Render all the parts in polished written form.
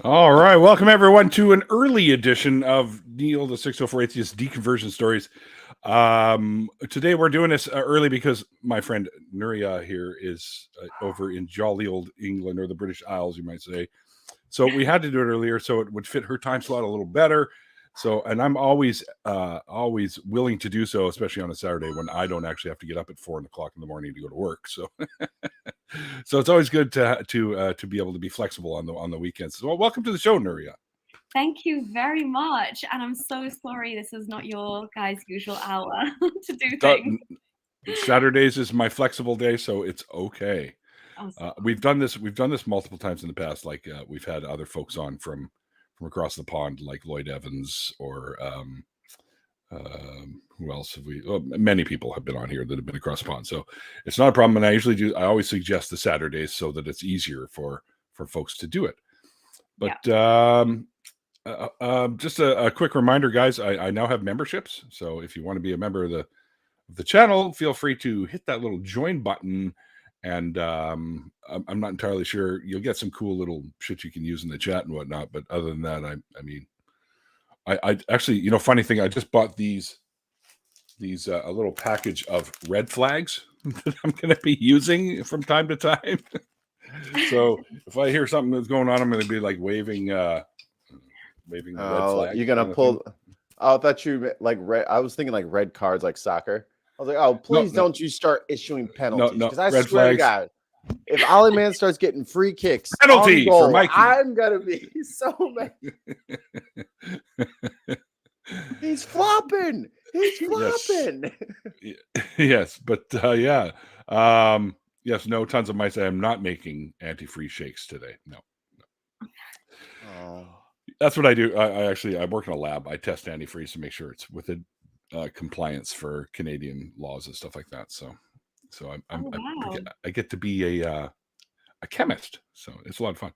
All right, welcome everyone to an early edition of Neil the 604 Atheist Deconversion Stories. Today we're doing this early because my friend Nuria here is over in jolly old England, or the British Isles, you might say. So we had to do it earlier so it would fit her time slot a little better. So, and I'm always willing to do so, especially on a Saturday when I don't actually have to get up at 4 o'clock in the morning to go to work. So, so it's always good to be able to be flexible on the weekends. So, welcome to the show, Nuria. Thank you very much, and I'm so sorry this is not your guys' usual hour to do things. Saturdays is my flexible day, so it's okay. We've done this multiple times in the past. Like we've had other folks on from across the pond, like Lloyd Evans, or who else have we? Well, many people have been on here that have been across the pond, so it's not a problem. And I always suggest the Saturdays so that it's easier for folks to do it. But just a quick reminder, guys. I now have memberships, so if you want to be a member of the channel, feel free to hit that little join button. And I'm not entirely sure. You'll get some cool little shit you can use in the chat and whatnot. But other than that, I actually, funny thing, I just bought these a little package of red flags that I'm going to be using from time to time. So if I hear something that's going on, I'm going to be like waving the red flag. You're going to pull. I thought you like red. I was thinking like red cards, like soccer. I was like, oh, please don't you start issuing penalties. Because I swear to God, if Ollie Man starts getting free kicks, penalty goal, for Mikey, I'm going to be so mad. He's flopping. He's flopping. Yes, but yes, no, tons of mice. I am not making anti-freeze shakes today. No. Oh. That's what I do. I work in a lab. I test antifreeze to make sure it's within compliance for Canadian laws and stuff like that. So I get to be a chemist. So it's a lot of fun.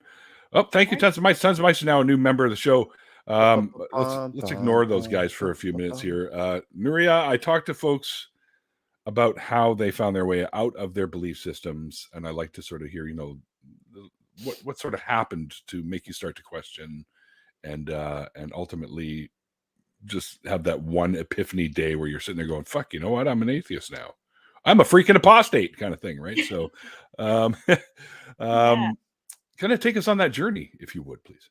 Oh, thank you, Tons of Mice. Tons of Mice is now a new member of the show. Let's ignore those guys for a few minutes here. Nuria, I talked to folks about how they found their way out of their belief systems, and I like to sort of hear, what sort of happened to make you start to question, and ultimately just have that one epiphany day where you're sitting there going, fuck, you know what? I'm an atheist now. I'm a freaking apostate kind of thing, right? So kind of take us on that journey, if you would, please.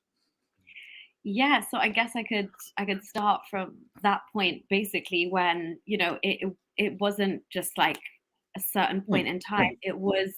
Yeah, so I guess I could start from that point, basically, when it wasn't just like a certain point in time. It was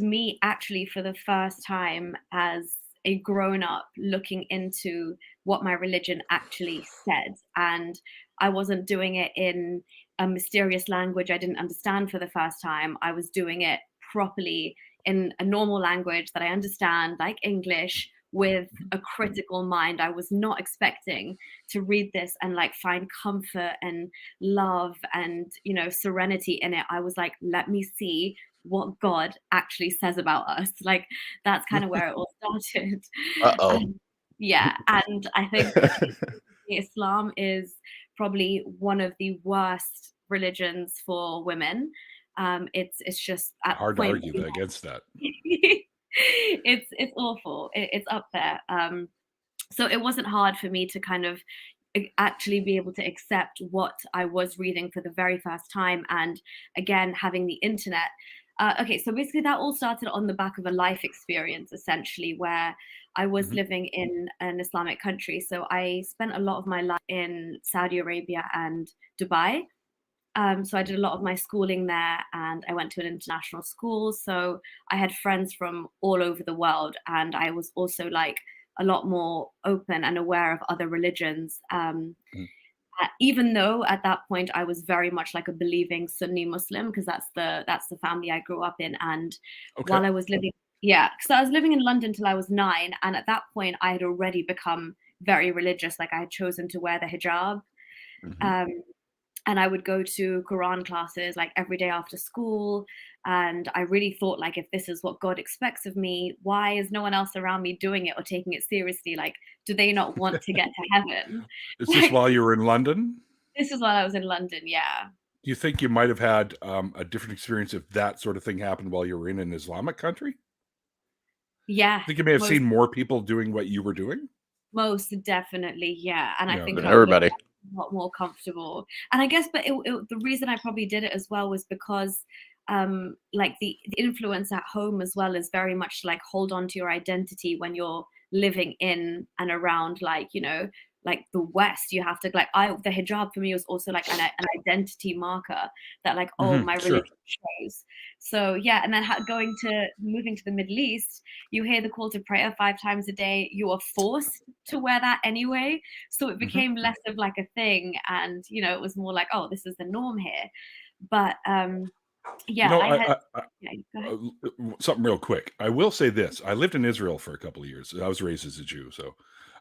me actually for the first time as a grown-up looking into what my religion actually said. And I wasn't doing it in a mysterious language I didn't understand for the first time. I was doing it properly in a normal language that I understand, like English, with a critical mind. I was not expecting to read this and like find comfort and love and, serenity in it. I was like, let me see what God actually says about us. Like, that's kind of where it all started. Yeah. And I think Islam is probably one of the worst religions for women. It's just hard to argue against that. It's awful. It's up there. So it wasn't hard for me to kind of actually be able to accept what I was reading for the very first time. And again, having the internet. Okay, so basically that all started on the back of a life experience, essentially, where I was living in an Islamic country. So I spent a lot of my life in Saudi Arabia and Dubai. So I did a lot of my schooling there, and I went to an international school. So I had friends from all over the world, and I was also like a lot more open and aware of other religions. Even though at that point I was very much like a believing Sunni Muslim, because that's the family I grew up in. And while I was living, so I was living in London till I was 9, and at that point I had already become very religious. Like I had chosen to wear the hijab. And I would go to Quran classes like every day after school. And I really thought, like, if this is what God expects of me, why is no one else around me doing it or taking it seriously? Like, do they not want to get to heaven? Is this while you were in London? This is while I was in London, yeah. Do you think you might have had a different experience if that sort of thing happened while you were in an Islamic country? Yeah. I think you may have seen more people doing what you were doing. Most definitely, yeah. And I think everybody a lot more comfortable. And I guess, but the reason I probably did it as well was because like the influence at home as well is very much like hold on to your identity when you're living in and around, like, you know, like the West. You have to like, the hijab for me was also like an identity marker that like, oh, my religion shows. So yeah, and then moving to the Middle East, you hear the call to prayer 5 times a day. You are forced to wear that anyway, so it became less of like a thing, and you know, it was more like, oh, this is the norm here. But yeah, something real quick. I will say this: I lived in Israel for a couple of years. I was raised as a Jew, so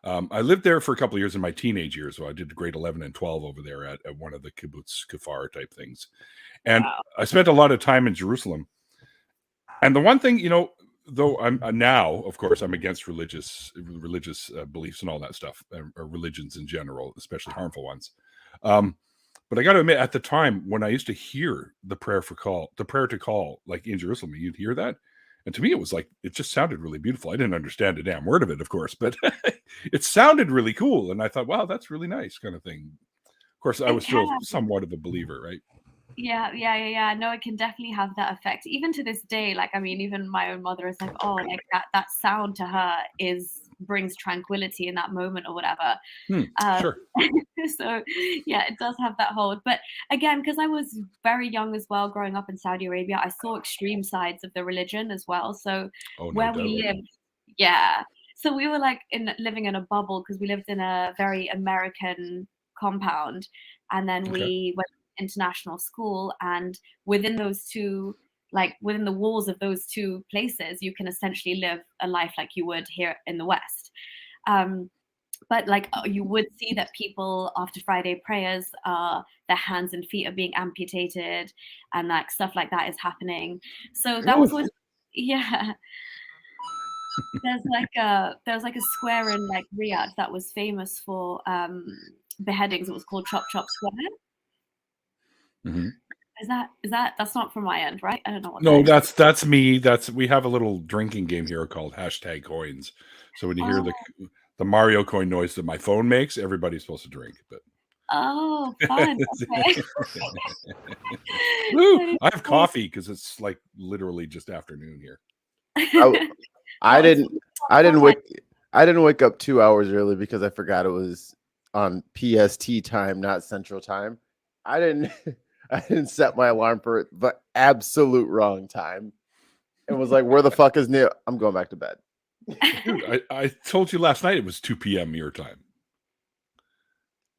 I lived there for a couple of years in my teenage years. So I did grade 11 and 12 over there at one of the kibbutz kafar type things, and I spent a lot of time in Jerusalem. And the one thing, you know, though I'm now, of course, I'm against religious beliefs and all that stuff, or religions in general, especially harmful ones. But I got to admit, at the time when I used to hear the prayer to call, like in Jerusalem, you'd hear that. And to me, it was like, it just sounded really beautiful. I didn't understand a damn word of it, of course, but it sounded really cool. And I thought, wow, that's really nice kind of thing. Of course, I was still somewhat of a believer, right? Yeah. No, it can definitely have that effect. Even to this day, like, I mean, even my own mother is like, oh, like that sound to her brings tranquility in that moment or whatever. Sure. So yeah, it does have that hold. But again, because I was very young as well, growing up in Saudi Arabia, I saw extreme sides of the religion as well. So where we lived, so we were like living in a bubble because we lived in a very American compound, and then we went to international school, and within those two, like within the walls of those two places, you can essentially live a life like you would here in the West. But like you would see that people after Friday prayers, their hands and feet are being amputated, and like stuff like that is happening. So that was always, There's like a square in like Riyadh that was famous for beheadings. It was called Chop Chop Square. Is that's not from my end, right? I don't know what. No, that's me. We have a little drinking game here called #coins. So when you hear the Mario coin noise that my phone makes, everybody's supposed to drink. But fun. Okay. Woo, I have coffee because it's like literally just afternoon here. I didn't wake up 2 hours early because I forgot it was on PST time, not Central Time. I didn't set my alarm for it, but absolute wrong time. And was like, where the fuck is Neil? I'm going back to bed. Dude, I told you last night it was 2 p.m. your time.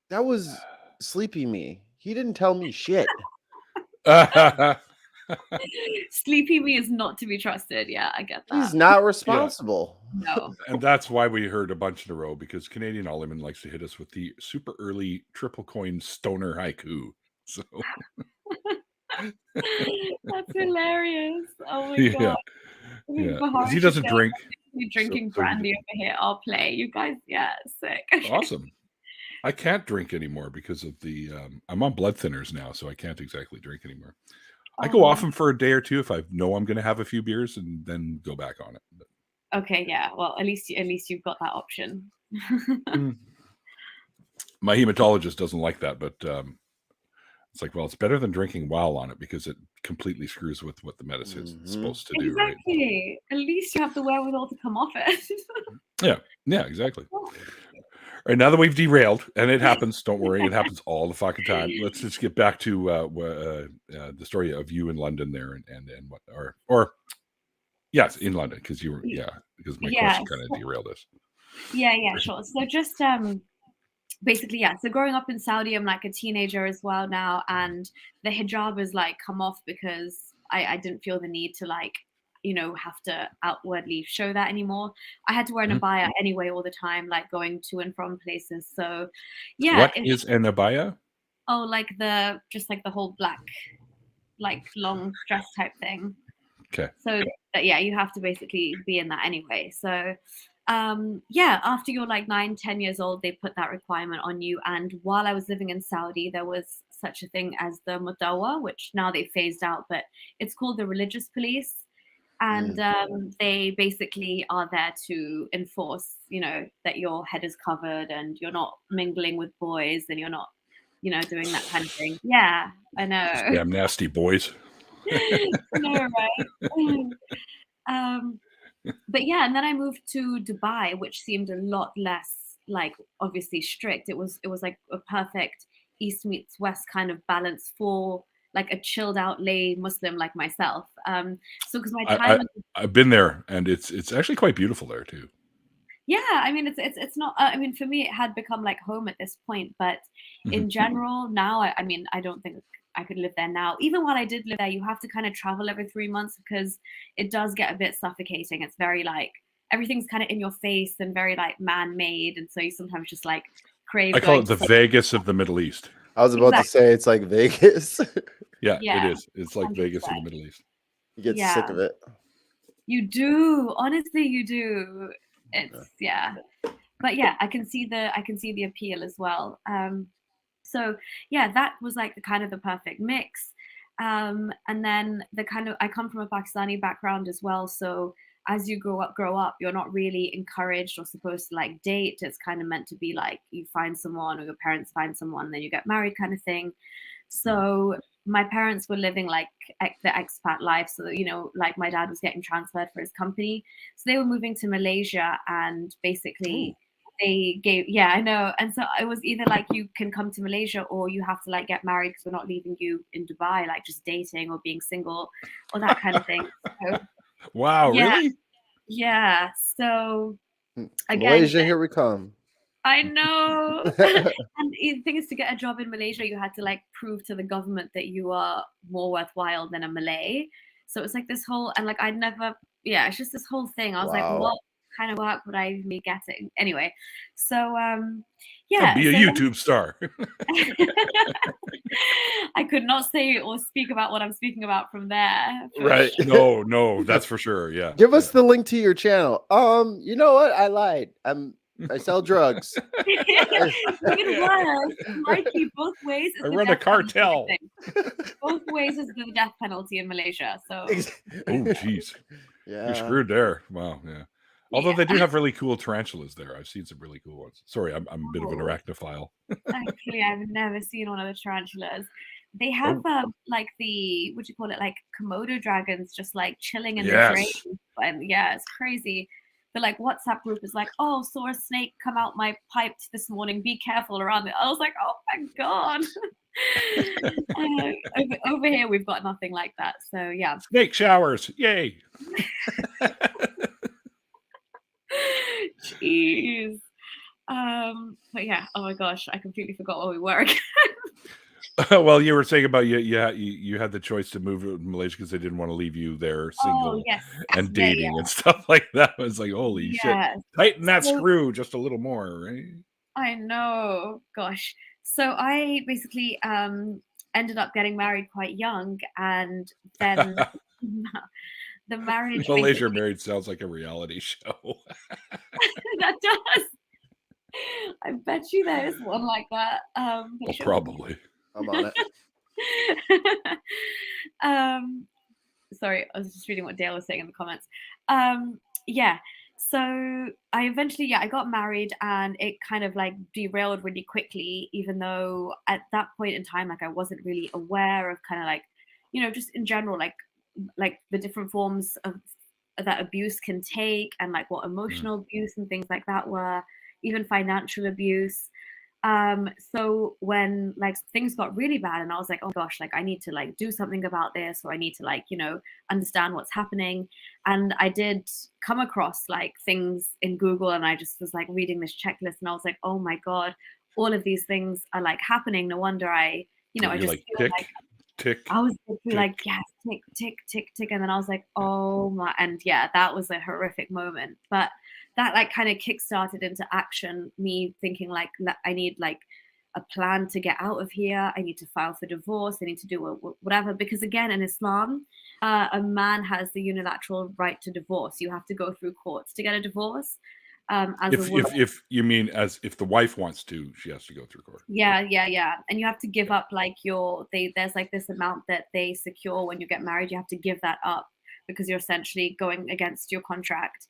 That was sleepy me. He didn't tell me shit. Sleepy me is not to be trusted. Yeah, I get that. He's not responsible. Yeah. No. And that's why we heard a bunch in a row, because Canadian Alderman likes to hit us with the super early triple coin stoner haiku. So that's hilarious. Oh my god. Yeah. Because he doesn't drink. You're drinking brandy over here. I'll play. You guys, sick. Awesome. I can't drink anymore because of the I'm on blood thinners now, so I can't exactly drink anymore. I go off them for a day or two if I know I'm going to have a few beers, and then go back on it. But. Okay, yeah. Well, at least you've got that option. My hematologist doesn't like that, but it's like, well, it's better than drinking while on it because it completely screws with what the medicine is supposed to do. Exactly. Right? At least you have the wherewithal to come off it. Yeah, exactly. All right, now that we've derailed, and it happens, don't worry, it happens all the fucking time. Let's just get back to the story of you in London there, and what, or yes, in London, because you were, because my question kind of derailed us. Yeah, sure. So just basically, so growing up in Saudi, I'm like a teenager as well now, and the hijab has like come off because I didn't feel the need to like, have to outwardly show that anymore. I had to wear an abaya anyway all the time, like going to and from places. So what is an abaya? Oh, like the whole black, like long dress type thing. Okay. So you have to basically be in that anyway. So after you're like 9-10 years old, they put that requirement on you. And while I was living in Saudi, there was such a thing as the Mudawa, which now they phased out, but it's called the religious police. And they basically are there to enforce, you know, that your head is covered and you're not mingling with boys and you're not, you know, doing that kind of thing. Yeah, I know. Damn nasty boys. I know, right? But yeah, and then I moved to Dubai, which seemed a lot less, like, obviously strict. It was like a perfect East meets West kind of balance for like a chilled out lay Muslim like myself. So because my time I've been there, and it's actually quite beautiful there too. Yeah, I mean, it's not. I mean, for me, it had become like home at this point. But in general, now, I mean, I don't think I could live there now. Even while I did live there, you have to kind of travel every 3 months because it does get a bit suffocating. It's very like everything's kind of in your face and very like man-made, and so you sometimes just like crave. I call it the Vegas of the Middle East. I was about to say it's like Vegas. Yeah, it is. It's like 100%. Vegas of the Middle East. You get sick of it. You do, honestly, you do. It's but yeah, I can see the appeal as well. So yeah, that was like the kind of the perfect mix. And then the kind of I come from a Pakistani background as well, so as you grow up, you're not really encouraged or supposed to like date. It's kind of meant to be like you find someone or your parents find someone, then you get married kind of thing. So my parents were living like the expat life. So, you know, like my dad was getting transferred for his company. So they were moving to Malaysia and basically they gave, I know. And so it was either like you can come to Malaysia or you have to like get married because we're not leaving you in Dubai, like just dating or being single or that kind of thing. So, wow, really? Yeah. So again, Malaysia, here we come. I know. And the thing is, to get a job in Malaysia, you had to like prove to the government that you are more worthwhile than a Malay. So it was like this whole, and like I'd never, it's just this whole thing. I was like, what kind of work would I even be getting? Anyway, so be a YouTube star. I could not say or speak about what I'm speaking about from there. Right. Sure. No, that's for sure. Yeah. Give us the link to your channel. You know what? I lied. I sell drugs. Mikey, both ways. I run a cartel. Both ways is the death penalty in Malaysia. So. Oh, jeez. Yeah. You're screwed there. Wow. Yeah. Although they do have really cool tarantulas there. I've seen some really cool ones. Sorry, I'm a bit of an arachnophile. Actually, I've never seen one of the tarantulas. They have like the, what do you call it, like Komodo dragons just like chilling in the drain. And yeah, it's crazy. The like WhatsApp group is like, oh, saw a snake come out my pipes this morning. Be careful around it. I was like, oh my God. Over here, we've got nothing like that. So yeah. Snake showers. Yay. Jeez. But yeah, oh my gosh, I completely forgot where we were again. Well, you were saying about you had the choice to move to Malaysia because they didn't want to leave you there single and dating and stuff like that. I was like, holy shit, tighten that screw just a little more, right? I know, gosh. So I basically ended up getting married quite young, and then the marriage. Malaysia married sounds like a reality show. That does. I bet you there is one like that. Well, probably. I'm on it. Sorry, I was just reading what Dale was saying in the comments. So I eventually, I got married, and it kind of like derailed really quickly, even though at that point in time, like I wasn't really aware of kind of like, you know, just in general, like the different forms of that abuse can take, and like what emotional abuse and things like that were, even financial abuse. So when like things got really bad and I was like, oh gosh, like I need to like do something about this, or I need to like, you know, understand what's happening. And I did come across like things in Google, and I just was like reading this checklist, and I was like, oh my God, all of these things are like happening. No wonder I just like, feel tick. I was like, yes, tick, tick, tick, tick. And then I was like, oh my, and yeah, that was a horrific moment. But that like kind of kickstarted into action, me thinking like I need like a plan to get out of here. I need to file for divorce. I need to do whatever. Because again, in Islam, a man has the unilateral right to divorce. You have to go through courts to get a divorce. If you mean as if the wife wants to, she has to go through court. Yeah. And you have to give up like there's like this amount that they secure when you get married. You have to give that up because you're essentially going against your contract.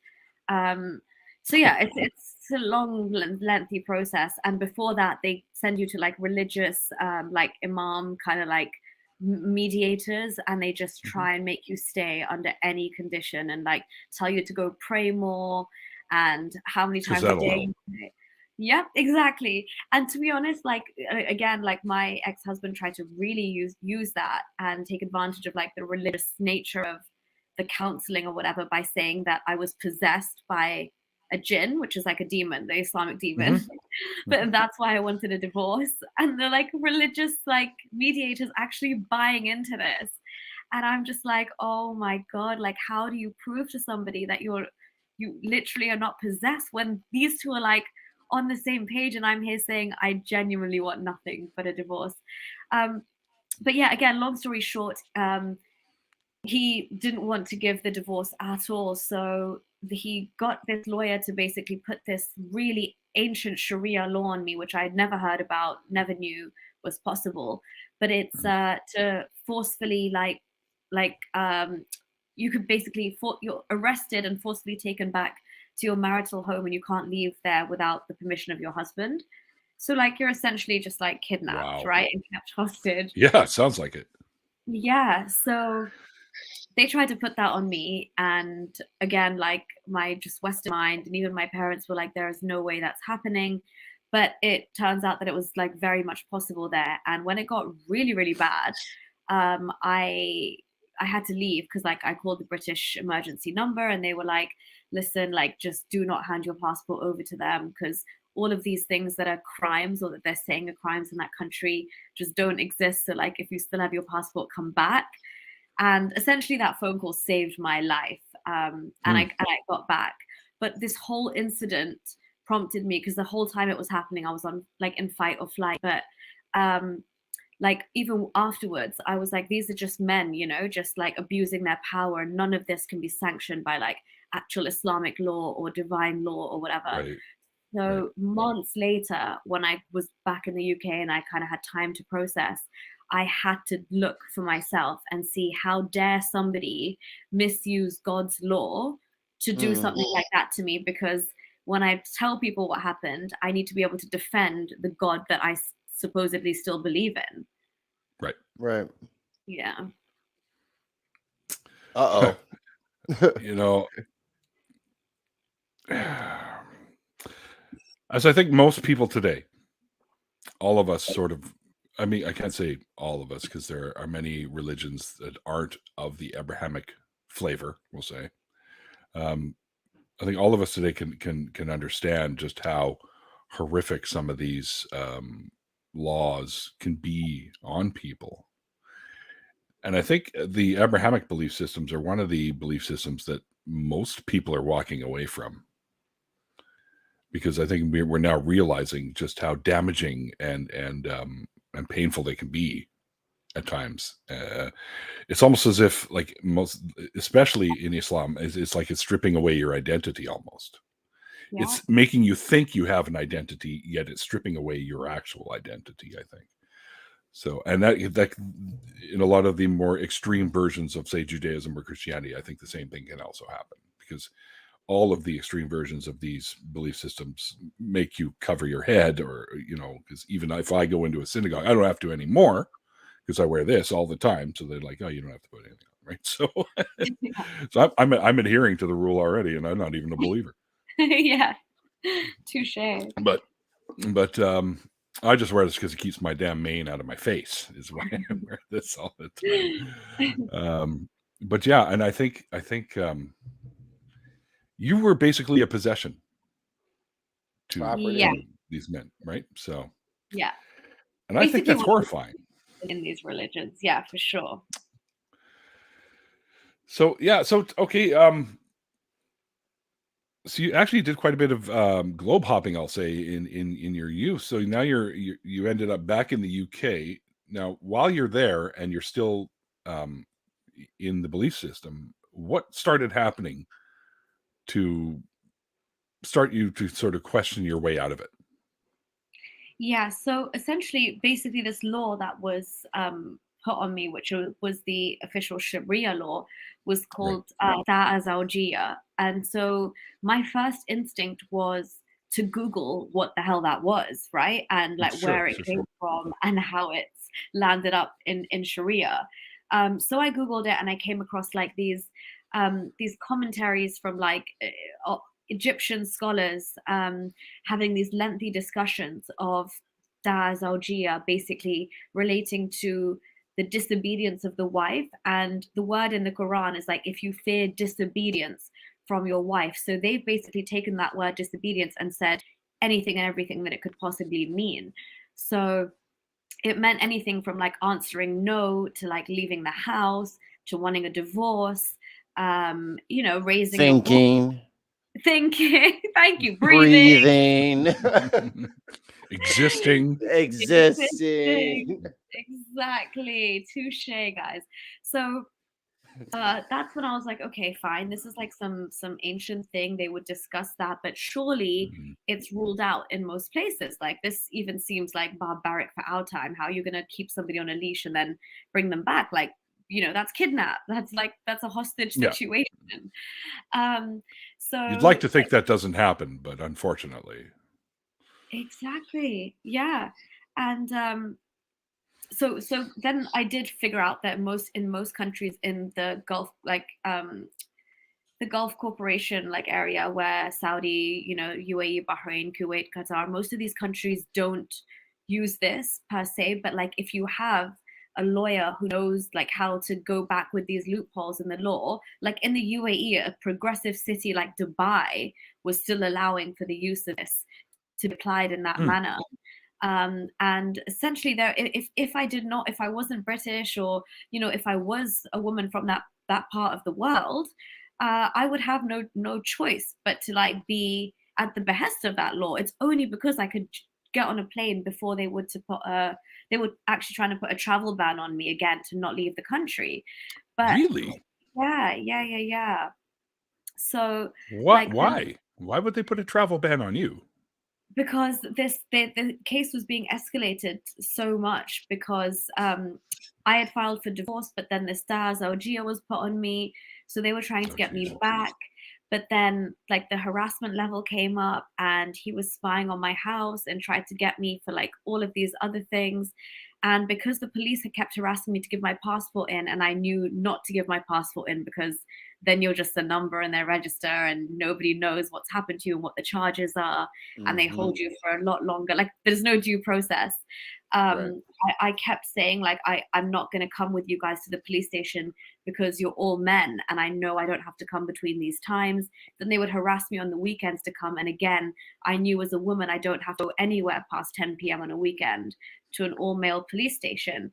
So yeah, it's a long, lengthy process. And before that, they send you to like religious, like imam kind of like mediators, and they just try and make you stay under any condition and like tell you to go pray more and how many times a day. Yep, exactly. And to be honest, like again, like my ex-husband tried to really use that and take advantage of like the religious nature of the counseling or whatever by saying that I was possessed by a jinn, which is like a demon, the Islamic demon. But that's why I wanted a divorce. And the like religious like mediators actually buying into this. And I'm just like, oh my God, like how do you prove to somebody that you literally are not possessed when these two are like on the same page and I'm here saying I genuinely want nothing but a divorce. But yeah, again, long story short, he didn't want to give the divorce at all. So he got this lawyer to basically put this really ancient Sharia law on me, which I had never heard about, never knew was possible. But it's to forcefully you could basically, you're arrested and forcibly taken back to your marital home and you can't leave there without the permission of your husband. So like you're essentially just like kidnapped, right? And kept hostage. Yeah, sounds like it. Yeah. So they tried to put that on me. And again, like my just Western mind and even my parents were like, there is no way that's happening. But it turns out that it was like very much possible there. And when it got really, really bad, I had to leave because like I called the British emergency number and they were like, listen, like just do not hand your passport over to them because all of these things that are crimes or that they're saying are crimes in that country just don't exist. So like if you still have your passport, come back. And essentially that phone call saved my life. And I got back. But this whole incident prompted me, because the whole time it was happening, I was on like in fight or flight. But like even afterwards, I was like, these are just men, you know, just like abusing their power. None of this can be sanctioned by like actual Islamic law or divine law or whatever. Right. So months later, when I was back in the UK and I kind of had time to process, I had to look for myself and see how dare somebody misuse God's law to do something like that to me. Because when I tell people what happened, I need to be able to defend the God that I supposedly still believe in. Right. Right. Yeah. Uh-oh. You know, as I think most people today, all of us sort of, I mean, I can't say all of us because there are many religions that aren't of the Abrahamic flavor, we'll say. I think all of us today can understand just how horrific some of these laws can be on people. And I think the Abrahamic belief systems are one of the belief systems that most people are walking away from, because I think we're now realizing just how damaging and painful they can be at times. It's almost as if, like most, especially in Islam, it's like it's stripping away your identity almost. Yeah. It's making you think you have an identity, yet it's stripping away your actual identity, I think. So, and that in a lot of the more extreme versions of, say, Judaism or Christianity, I think the same thing can also happen, because all of the extreme versions of these belief systems make you cover your head, or, you know, because even if I go into a synagogue, I don't have to anymore because I wear this all the time. So they're like, oh, you don't have to put anything on, right? So, so I'm adhering to the rule already, and I'm not even a believer. Yeah, touche. But I just wear this because it keeps my damn mane out of my face. Is why I wear this all the time. But yeah, and I think you were basically a possession to these men, right? So yeah, and basically, I think that's horrifying in these religions. Yeah, for sure. So yeah, so okay. So you actually did quite a bit of globe hopping, I'll say, in your youth. So now you ended up back in the UK. Now, while you're there and you're still in the belief system, what started happening to start you to sort of question your way out of it? Yeah, so essentially, basically, this law that was put on me, which was the official Sharia law, was called Da'a Zawjiyya. And so my first instinct was to Google what the hell that was, right? And like where it came from and how it's landed up in Sharia. So I Googled it and I came across like these commentaries from like Egyptian scholars having these lengthy discussions of Da'a Zawjiyya, basically relating to the disobedience of the wife. And the word in the Quran is like, if you fear disobedience from your wife. So they've basically taken that word disobedience and said anything and everything that it could possibly mean. So it meant anything from like answering no to like leaving the house to wanting a divorce, raising thinking. Thank you. Breathing. Existing. Exactly. Touche, guys. So that's when I was like, okay, fine. This is like some ancient thing. They would discuss that, but surely it's ruled out in most places. Like this even seems like barbaric for our time. How you're gonna keep somebody on a leash and then bring them back? Like, that's kidnap. That's a hostage situation. So you'd like to think that doesn't happen, but unfortunately. Exactly. Yeah. And so then I did figure out that in most countries in the Gulf, like the Gulf Corporation like area where Saudi, UAE, Bahrain, Kuwait, Qatar, most of these countries don't use this per se, but like if you have a lawyer who knows like how to go back with these loopholes in the law, like in the UAE, a progressive city like Dubai was still allowing for the use of this to be applied in that manner. And essentially if I wasn't British, or if I was a woman from that part of the world, I would have no choice but to like be at the behest of that law. It's only because I could get on a plane before they would actually trying to put a travel ban on me again to not leave the country. But really? Yeah. So why would they put a travel ban on you? Because the case was being escalated so much because I had filed for divorce, but then this Da'a Zawjiyya was put on me. So they were trying to get me back. But then like the harassment level came up and he was spying on my house and tried to get me for like all of these other things. And because the police had kept harassing me to give my passport in, and I knew not to give my passport in because then you're just a number in their register and nobody knows what's happened to you and what the charges are, and they hold you for a lot longer. Like there's no due process. I kept saying like, I'm not going to come with you guys to the police station because you're all men and I know I don't have to come between these times. Then they would harass me on the weekends to come. And again, I knew as a woman, I don't have to go anywhere past 10 p.m. on a weekend to an all-male police station.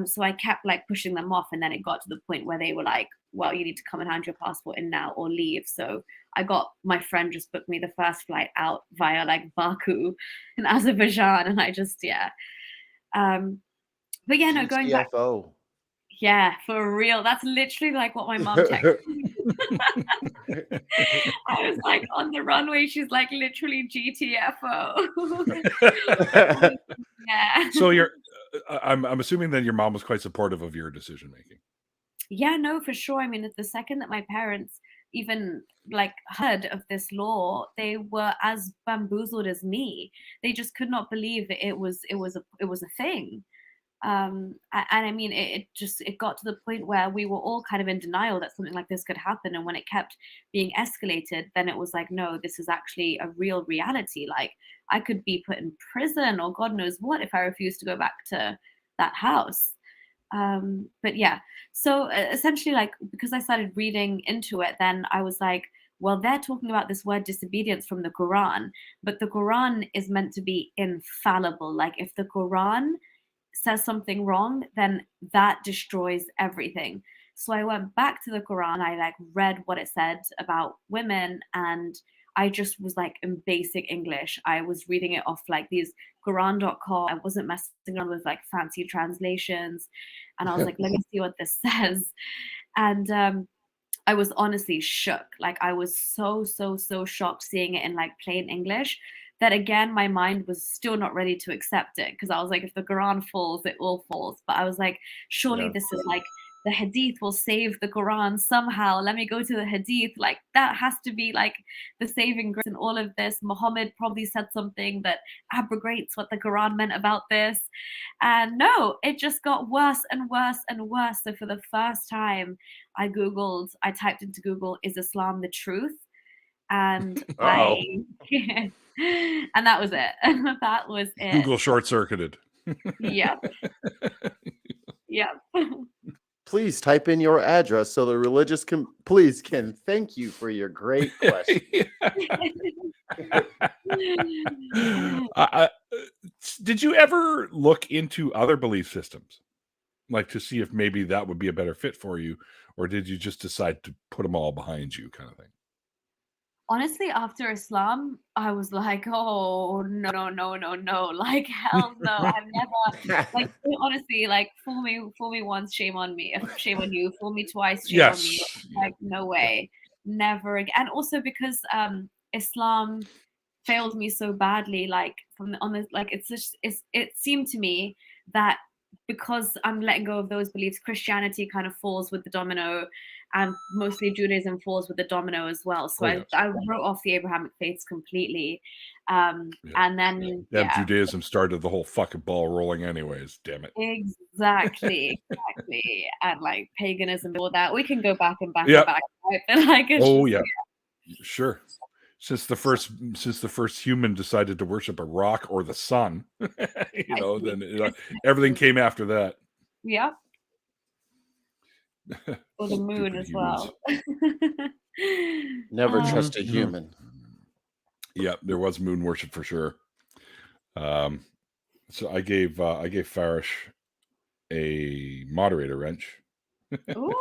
So I kept like pushing them off, and then it got to the point where they were like, well, you need to come and hand your passport in now or leave. So my friend just booked me the first flight out via like Baku in Azerbaijan, and I just, but yeah, no, going back. Yeah, for real. That's literally like what my mom texted me. I was like on the runway. She's like literally GTFO. Yeah. So I'm assuming that your mom was quite supportive of your decision making. Yeah, no, for sure. I mean, at the second that my parents even like heard of this law, they were as bamboozled as me. They just could not believe that it was a thing. And I mean, it got to the point where we were all kind of in denial that something like this could happen. And when it kept being escalated, then it was like, no, this is actually a real reality. Like I could be put in prison or God knows what if I refuse to go back to that house. But yeah, so essentially, like, because I started reading into it, then I was like, well, they're talking about this word disobedience from the Quran, but the Quran is meant to be infallible. Like if the Quran says something wrong, then that destroys everything. So I went back to the Quran, I like read what it said about women, and I just was like in basic English. I was reading it off like these Quran.com. I wasn't messing around with like fancy translations. And I was like, let me see what this says. And I was honestly shook. Like I was so shocked seeing it in like plain English. that again, my mind was still not ready to accept it, because I was like, if the Quran falls, it all falls. But I was like, surely this is like, the hadith will save the Quran somehow. Let me go to the hadith. Like, that has to be like the saving grace in all of this. Muhammad probably said something that abrogates what the Quran meant about this. And no, it just got worse and worse and worse. So for the first time, I typed into Google, is Islam the truth? And and that was it. That was it. Google short-circuited. Yep. Yep. Please type in your address so the religious can thank you for your great question. Did you ever look into other belief systems, like to see if maybe that would be a better fit for you, or did you just decide to put them all behind you, kind of thing? Honestly, after Islam, I was like, oh, no, like, hell no. I've never, like, honestly, like, fool me once, shame on me. Shame on you. Fool me twice, shame on me. Like, no way. Never again. And also because Islam failed me so badly, like, it seemed to me that because I'm letting go of those beliefs, Christianity kind of falls with the domino, and mostly Judaism falls with the domino as well. So I wrote off the Abrahamic faiths completely. And then Judaism started the whole fucking ball rolling anyways, damn it. Exactly. And like paganism and all that. We can go back and back and back. Right? But like, sure. Since the first human decided to worship a rock or the sun, then everything came after that. Yeah. Or the moon as well. Never trust a human. Yeah, there was moon worship for sure. So I gave Farish a moderator wrench. Ooh,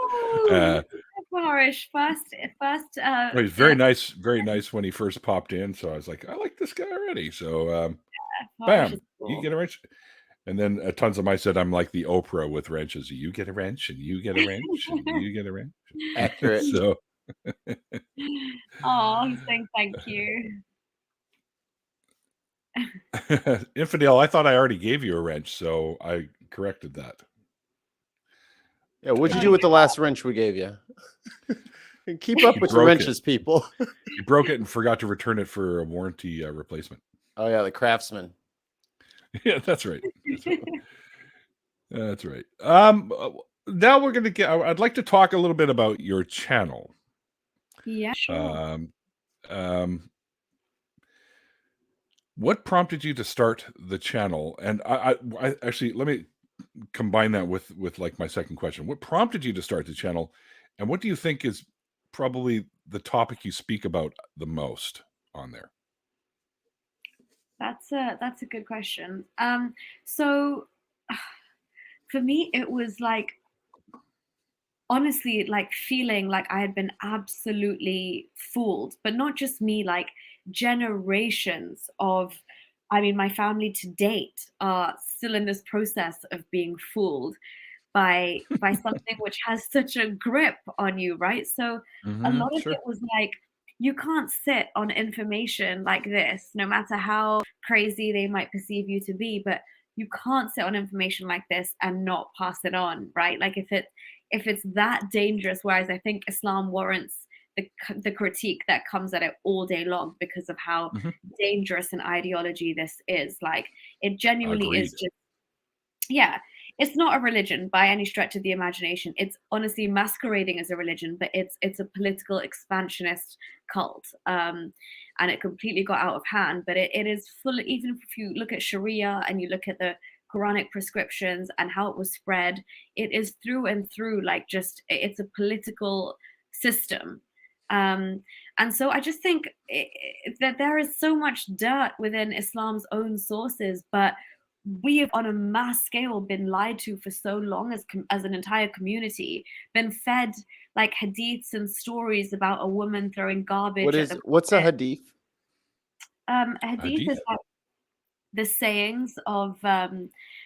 Farish, first. He was very nice when he first popped in. So I was like, I like this guy already. So bam, cool. You get a wrench. And then tons of my said I'm like the Oprah with wrenches. You get a wrench, and you get a wrench, and you get a wrench. Accurate. So, oh, he's saying thank you. Infidel, I thought I already gave you a wrench, so I corrected that. Yeah, what'd you do with the last wrench we gave you? Keep up with your wrenches, people. You broke it and forgot to return it for a warranty replacement. Oh yeah, the Craftsman. Yeah, that's right. That's right. Now we're gonna get. I'd like to talk a little bit about your channel. Yeah, sure. What prompted you to start the channel? And I actually, let me combine that with like my second question. What prompted you to start the channel, and what do you think is probably the topic you speak about the most on there? That's a good question. So for me, it was like, honestly, like feeling like I had been absolutely fooled, but not just me, like generations of, I mean, my family to date are still in this process of being fooled by something which has such a grip on you, right? So a lot of it was like, you can't sit on information like this, no matter how crazy they might perceive you to be, but you can't sit on information like this and not pass it on, right? Like if it's that dangerous, whereas I think Islam warrants the critique that comes at it all day long because of how dangerous an ideology this is. Like, it genuinely is just, it's not a religion by any stretch of the imagination. It's honestly masquerading as a religion, but it's a political expansionist cult. And it completely got out of hand, but it is full, even if you look at Sharia and you look at the Quranic prescriptions and how it was spread, it is through and through, like, just, it's a political system. And so I just think that there is so much dirt within Islam's own sources, but we have on a mass scale been lied to for so long as an entire community, been fed like hadiths and stories about a woman throwing garbage. What's a hadith? A hadith is like the sayings of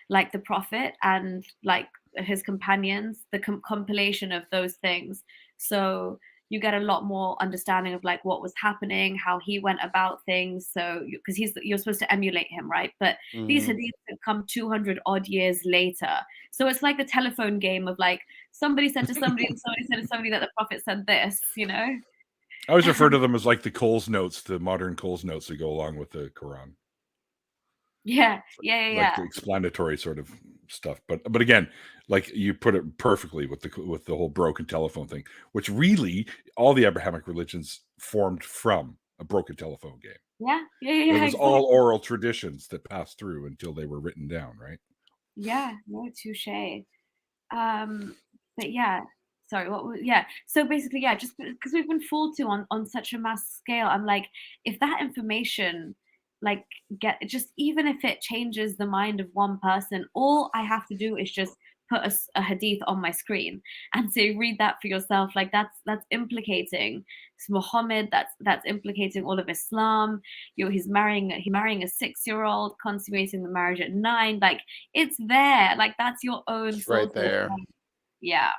like the Prophet and like his companions, the compilation of those things. So you get a lot more understanding of like what was happening, how he went about things. So because you're supposed to emulate him, right? But these hadiths have come 200 odd years later. So it's like the telephone game of like somebody said to somebody and somebody said to somebody that the prophet said this, you know? I always refer to them as like the Coles notes, the modern Coles notes that go along with the Quran. Yeah. Like the explanatory sort of stuff. But again, like you put it perfectly with the whole broken telephone thing, which really all the Abrahamic religions formed from a broken telephone game. Yeah. It was exactly. All oral traditions that passed through until they were written down, right? Yeah, no, touche. But yeah, sorry, so basically, yeah, just because we've been fooled to on such a mass scale, I'm like, if that information like just even if it changes the mind of one person, all I have to do is just put a hadith on my screen and say read that for yourself. Like that's implicating Muhammad, that's implicating all of Islam. He's marrying a 6-year-old, consummating the marriage at 9. Like it's there, like that's your own it's right there. Yeah.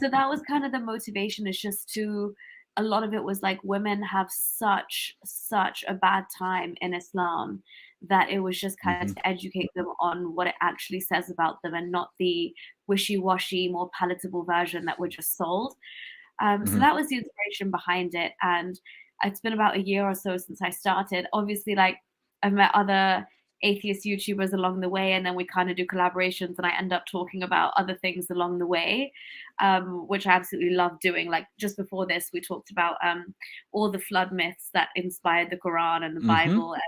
So that was kind of the motivation, is just to, a lot of it was like women have such a bad time in Islam that it was just kind of to educate them on what it actually says about them and not the wishy-washy, more palatable version that we're just sold. So that was the inspiration behind it. And it's been about a year or so since I started. Obviously, like I've met other atheist YouTubers along the way, and then we kind of do collaborations and I end up talking about other things along the way, which I absolutely love doing. Like just before this, we talked about all the flood myths that inspired the Quran and the Bible. And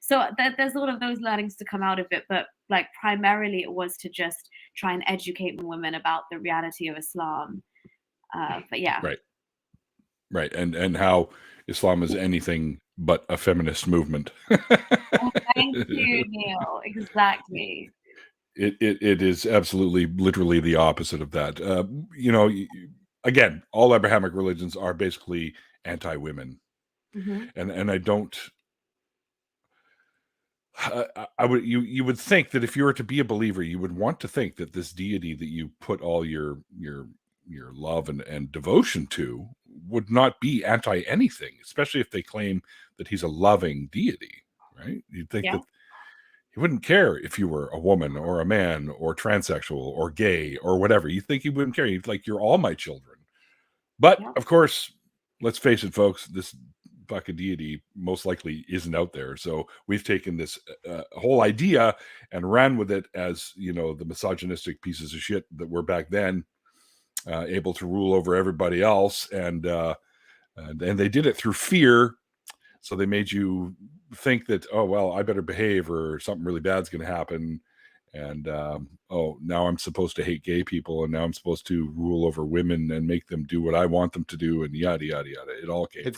so there's all of those learnings to come out of it. But like primarily it was to just try and educate women about the reality of Islam. But yeah. Right. And how Islam is anything but a feminist movement. Thank you, Neil. Exactly. It is absolutely, literally the opposite of that. Again, all Abrahamic religions are basically anti-women, and I don't. You would think that if you were to be a believer, you would want to think that this deity that you put all your love and devotion to would not be anti anything, especially if they claim that he's a loving deity, right? You'd think that he wouldn't care if you were a woman or a man or transsexual or gay or whatever. You think he wouldn't care. He'd like, you're all my children. But of course, let's face it, folks, this fucking deity most likely isn't out there. So we've taken this whole idea and ran with it as, the misogynistic pieces of shit that were back then, able to rule over everybody else. And they did it through fear. So they made you think that, oh, well, I better behave or something really bad's going to happen. And, now I'm supposed to hate gay people. And now I'm supposed to rule over women and make them do what I want them to do. And yada, yada, yada. It all came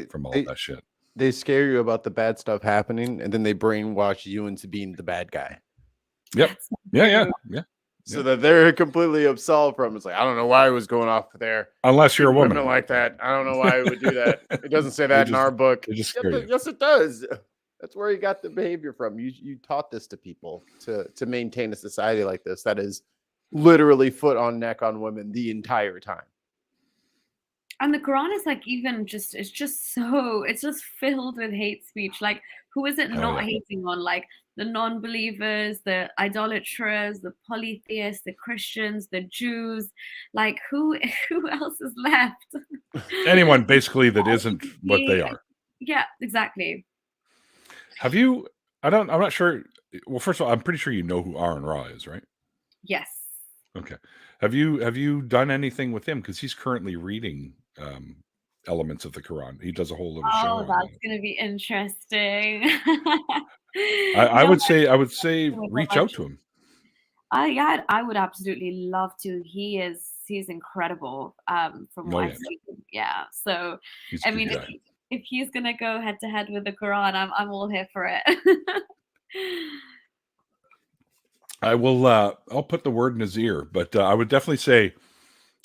from all that shit. They scare you about the bad stuff happening. And then they brainwash you into being the bad guy. Yep. Yeah. So that they're completely absolved from. It's like, I don't know why it was going off there. Unless you're a woman. Like that. I don't know why it would do that. It doesn't say that in our book. Yes, it does. That's where you got the behavior from. You taught this to people to maintain a society like this that is literally foot on neck on women the entire time. And the Quran is like it's just filled with hate speech. Like who is it not hating on? Like the non-believers, the idolaters, the polytheists, the Christians, the Jews. Like who else is left? Anyone basically that isn't what they are. Yeah, exactly. Have you? I'm not sure. Well, first of all, I'm pretty sure you know who Aaron Ra is, right? Yes. Okay. Have you done anything with him? Because he's currently reading elements of the Quran. He does a whole little show. Oh, that's going to be interesting. I would say reach out to him. I would absolutely love to. He's incredible. From what I've seen. Yeah. So I mean, if he's gonna go head to head with the Quran, I'm all here for it. I will. I'll put the word in his ear, but I would definitely say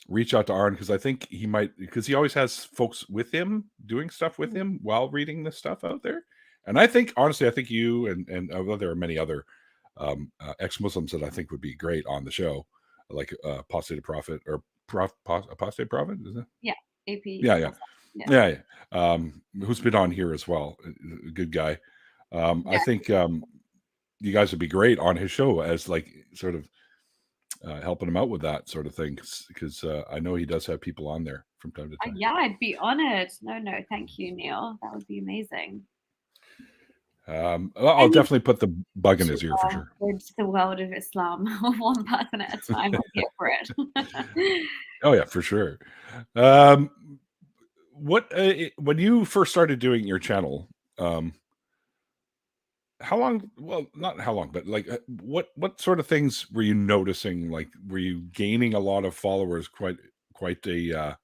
reach out to Aaron, because I think he might, because he always has folks with him doing stuff with him while reading this stuff out there. And I think, honestly, you and there are many other ex-Muslims that I think would be great on the show, like Apostate Prophet or Apostate Prophet, is it? Yeah. AP. Yeah. Who's been on here as well. A good guy. I think you guys would be great on his show as like sort of helping him out with that sort of thing, because I know he does have people on there from time to time. Yeah, I'd be honored. No, thank you, Neil. That would be amazing. I'll definitely put the bug in his ear for sure. Bridge the world of Islam, one person at a time. I'm here for it. Oh yeah, for sure. What when you first started doing your channel, how long? Well, not how long, but like what sort of things were you noticing? Like, were you gaining a lot of followers quite a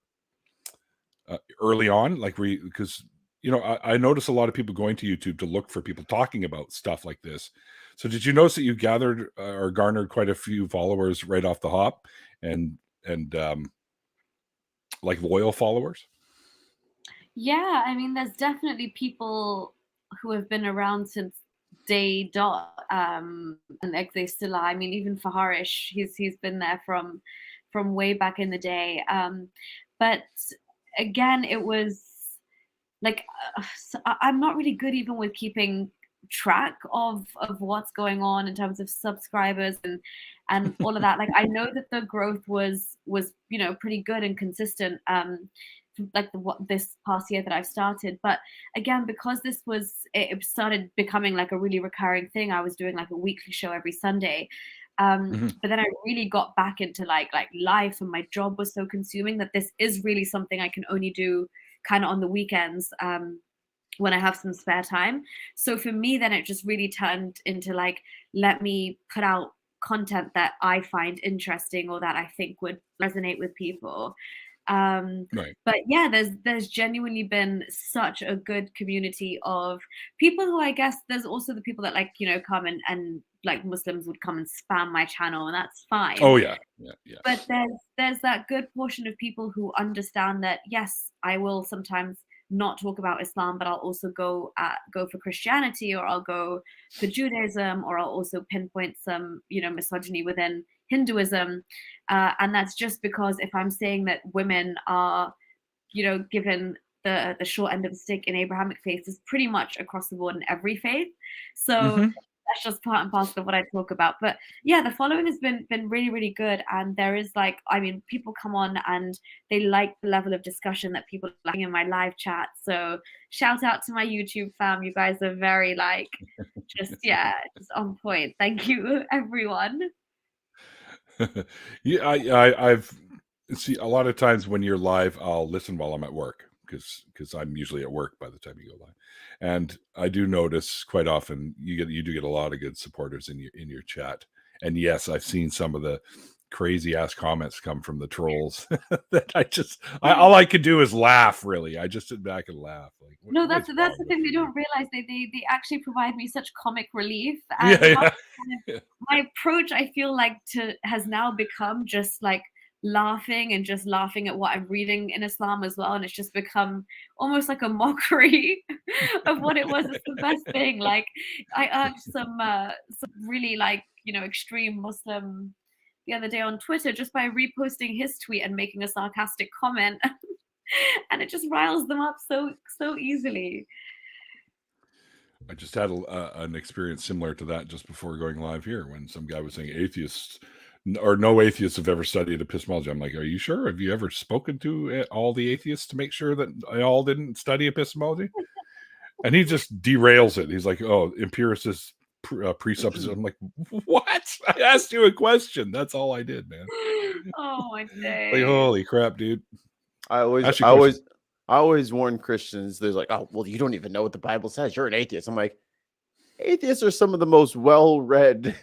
early on? Like, were you, because I notice a lot of people going to YouTube to look for people talking about stuff like this. So did you notice that you gathered or garnered quite a few followers right off the hop, and like loyal followers? Yeah, I mean, there's definitely people who have been around since day dot, and like they still are. I mean, even for Harish, he's been there from way back in the day. But again, it was like I'm not really good even with keeping track of what's going on in terms of subscribers and all of that. Like, I know that the growth was pretty good and consistent, like this past year that I've started. But again, because it started becoming like a really recurring thing, I was doing like a weekly show every Sunday. But then I really got back into like life, and my job was so consuming that this is really something I can only do kind of on the weekends, when I have some spare time. So for me, then it just really turned into like, let me put out content that I find interesting or that I think would resonate with people. Right. But yeah, there's genuinely been such a good community of people who, I guess, there's also the people that like, come and like Muslims would come and spam my channel, and that's fine. Oh yeah. But there's that good portion of people who understand that, yes, I will sometimes not talk about Islam, but I'll also go for Christianity, or I'll go for Judaism, or I'll also pinpoint some misogyny within Hinduism, and that's just because if I'm saying that women are given the short end of the stick in Abrahamic faith, is pretty much across the board in every faith. So that's just part and parcel of what I talk about. But yeah, the following has been really, really good. And there is like, I mean, people come on and they like the level of discussion that people are having in my live chat. So shout out to my YouTube fam. You guys are very like, just on point. Thank you, everyone. Yeah, I've see a lot of times when you're live, I'll listen while I'm at work, because I'm usually at work by the time you go live, and I do notice quite often you do get a lot of good supporters in your chat. And yes, I've seen some of the crazy ass comments come from the trolls that all I could do is laugh. Really, I just sit back and laugh. Like, no, that's the thing. They don't realize they actually provide me such comic relief. And my approach, I feel like, has now become just like laughing at what I'm reading in Islam as well, and it's just become almost like a mockery of what it was. It's the best thing. Like, I urged some really like extreme Muslim the other day on Twitter just by reposting his tweet and making a sarcastic comment, and it just riles them up so easily. I just had an experience similar to that just before going live here, when some guy was saying atheists or no atheists have ever studied epistemology. I'm like, are you sure? Have you ever spoken to all the atheists to make sure that they all didn't study epistemology? And he just derails it. He's like, oh, empiricist presupposition. I'm like, what? I asked you a question. That's all I did, man. Oh my day. Like, holy crap, dude. I always warn Christians. There's like, oh, well, you don't even know what the Bible says. You're an atheist. I'm like, atheists are some of the most well-read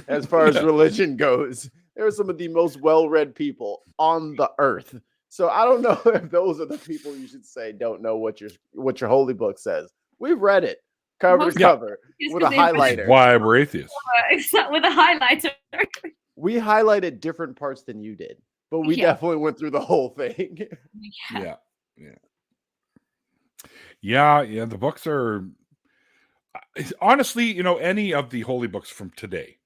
as far as religion goes. They're some of the most well-read people on the earth. So I don't know if those are the people you should say don't know what your holy book says. We've read it cover to cover with a highlighter. Why we're atheists? Except with a highlighter. We highlighted different parts than you did, but we definitely went through the whole thing. Yeah. The books are honestly, any of the holy books from today,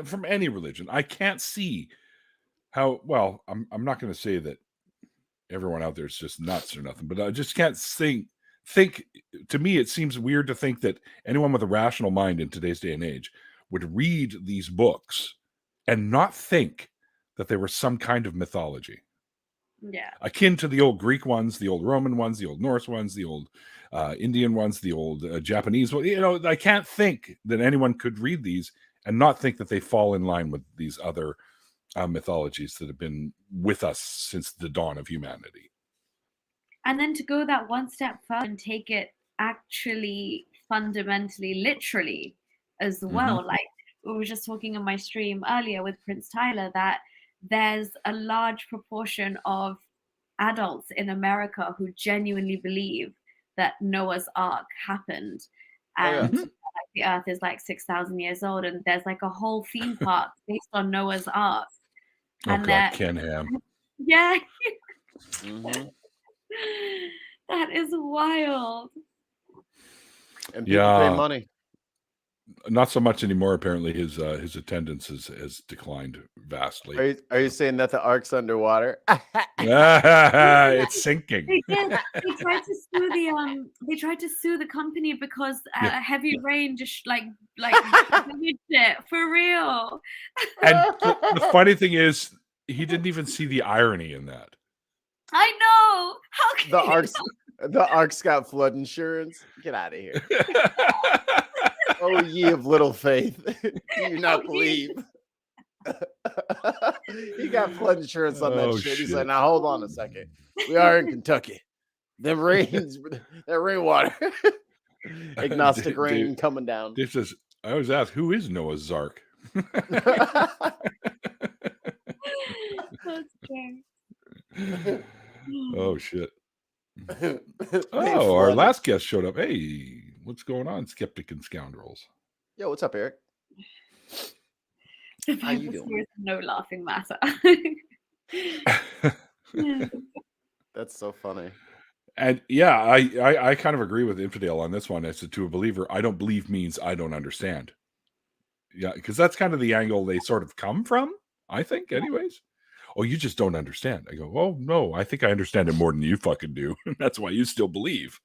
from any religion, I can't see how. Well, I'm not going to say that everyone out there is just nuts or nothing. But I just can't think. To me, it seems weird to think that anyone with a rational mind in today's day and age would read these books and not think that they were some kind of mythology. Yeah. Akin to the old Greek ones, the old Roman ones, the old Norse ones, the old Indian ones, the old Japanese ones. I can't think that anyone could read these and not think that they fall in line with these other mythologies that have been with us since the dawn of humanity. And then to go that one step further and take it actually fundamentally, literally as well. Mm-hmm. Like we were just talking on my stream earlier with Prince Tyler, that there's a large proportion of adults in America who genuinely believe that Noah's Ark happened. And like, the earth is like 6,000 years old, and there's like a whole theme park based on Noah's Ark. Oh, and God, Ken Ham. Yeah. That is wild. And people pay money. Not so much anymore. Apparently, his attendance has declined vastly. Are you saying that the ark's underwater? It's sinking. They tried to sue the They tried to sue the company because heavy rain just like damaged it for real. And the funny thing is, he didn't even see the irony in that. I know. How can the ark's got flood insurance? Get out of here. Oh, ye of little faith. Do you not believe? He got flood insurance on that shit. He's like, now hold on a second. We are in Kentucky. That rainwater. Agnostic rain coming down. This is, I always ask, who is Noah's Ark? That's true. Oh shit. Oh, our last guest showed up. Hey, what's going on, Skeptic and Scoundrels? Yo, what's up, Eric? How you doing? No laughing matter. That's so funny. And yeah, I kind of agree with Infidel on this one. As to a believer, I don't believe means I don't understand. Yeah, because that's kind of the angle they sort of come from, I think, anyways. Oh, you just don't understand. I go, oh, no, I think I understand it more than you fucking do. That's why you still believe.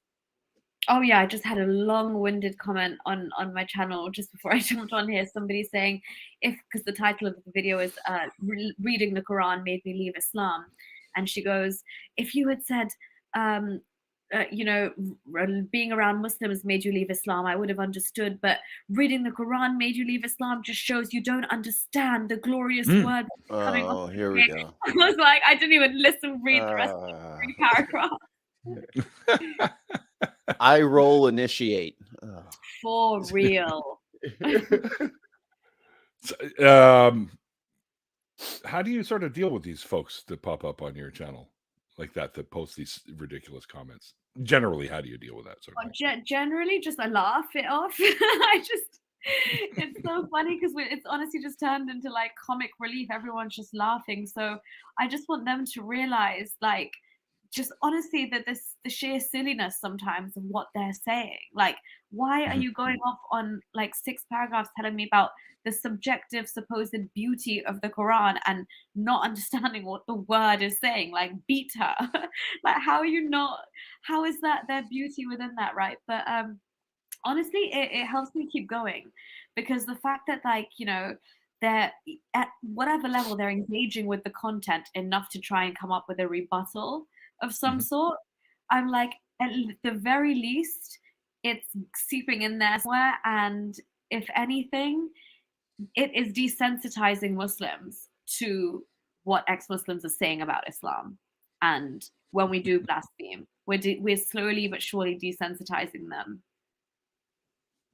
Oh, yeah, I just had a long-winded comment on my channel just before I jumped on here. Somebody saying, because the title of the video is Reading the Quran Made Me Leave Islam. And she goes, if you had said, being around Muslims made you leave Islam, I would have understood. But reading the Quran made you leave Islam just shows you don't understand the glorious word coming off. Oh, here we go. I was like, I didn't even read the rest of the 3 paragraphs. I roll initiate. For real. How do you sort of deal with these folks that pop up on your channel like that post these ridiculous comments? Generally, how do you deal with that? Generally, just I laugh it off. It's so funny because it's honestly just turned into like comic relief. Everyone's just laughing. So I just want them to realize, like, just honestly, that the sheer silliness sometimes of what they're saying. Like, why are you going off on like 6 paragraphs telling me about the subjective supposed beauty of the Quran and not understanding what the word is saying? Like, beat her. Like, how is that their beauty within that, right? But honestly, it helps me keep going, because the fact that, like, they're at whatever level they're engaging with the content enough to try and come up with a rebuttal of some sort, I'm like, at the very least, it's seeping in there somewhere. And if anything, it is desensitizing Muslims to what ex-Muslims are saying about Islam. And when we do blaspheme, we're slowly but surely desensitizing them.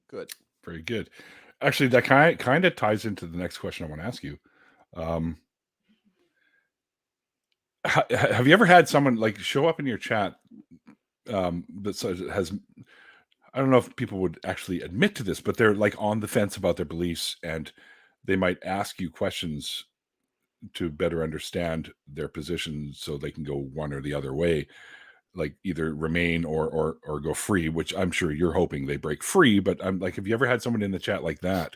Good. Very good. Actually, that kind of ties into the next question I want to ask you. Have you ever had someone like show up in your chat that has, I don't know if people would actually admit to this, but they're like on the fence about their beliefs, and they might ask you questions to better understand their position so they can go one or the other way, like either remain or go free, which I'm sure you're hoping they break free. But I'm like, have you ever had someone in the chat like that?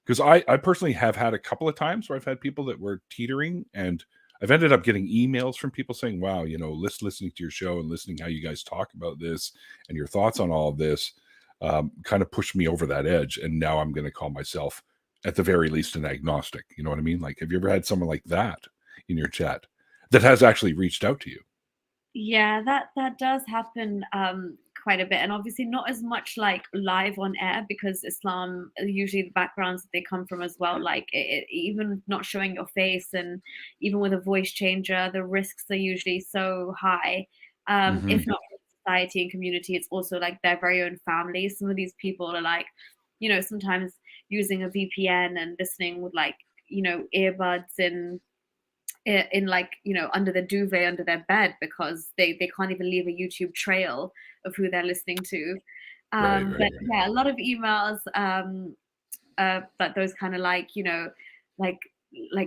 Because I personally have had a couple of times where I've had people that were teetering, and I've ended up getting emails from people saying, wow, you know, listening to your show and listening how you guys talk about this and your thoughts on all of this kind of pushed me over that edge. And now I'm going to call myself, at the very least, an agnostic. You know what I mean? Like, have you ever had someone like that in your chat that has actually reached out to you? Yeah, that does happen quite a bit, and obviously not as much like live on air, because Islam, usually the backgrounds that they come from as well, like even not showing your face, and even with a voice changer, the risks are usually so high. If not for society and community, it's also like their very own families. Some of these people are like, you know, sometimes using a VPN and listening with like, you know, earbuds in like, you know, under the duvet under their bed, because they can't even leave a YouTube trail of who they're listening to. But yeah, a lot of emails, but those kind of like, you know, like